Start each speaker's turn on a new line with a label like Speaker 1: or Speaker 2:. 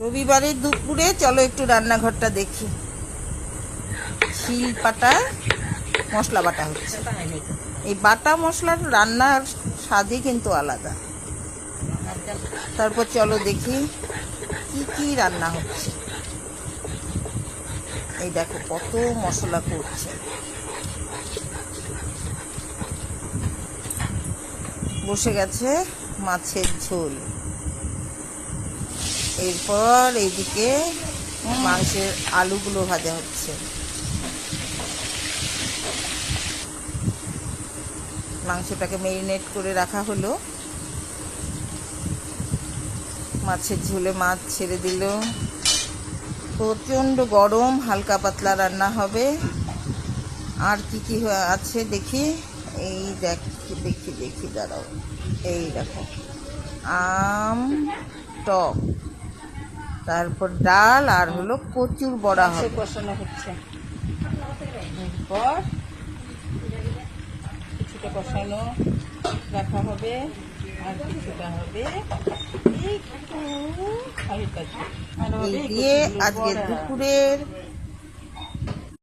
Speaker 1: রবিবারের দুপুরে চলো একটু রান্নাঘরটা দেখি। শিল পাটা মশলা বাটা হচ্ছে। এই বাটা মশলার রান্নার স্বাদই কিন্তু আলাদা। তারপর চলো দেখি কি কি রান্না হচ্ছে। এই দেখো কত মশলা করছে। বসে গেছে মাছের ঝোল। এরপর এইদিকে মাংসের আলুগুলো ভাজা হচ্ছে। মাংসটাকে ম্যারিনেট করে রাখা হলো। মাছের ঝোলে মাছ ছেড়ে দিল। প্রচণ্ড গরম, হালকা পাতলা রান্না হবে। আর কি কি আছে দেখি। এই দেখি দাঁড়াও। এই দেখো আম টক, তারপর ডাল, আর হলো কচুর বড়া হবে। কষানো হচ্ছে। এরপর কিছুটা কষানো রাখা হবে, আর কিছুটা হবে একটু হালকা। এই দিয়ে আজকে দুপুরের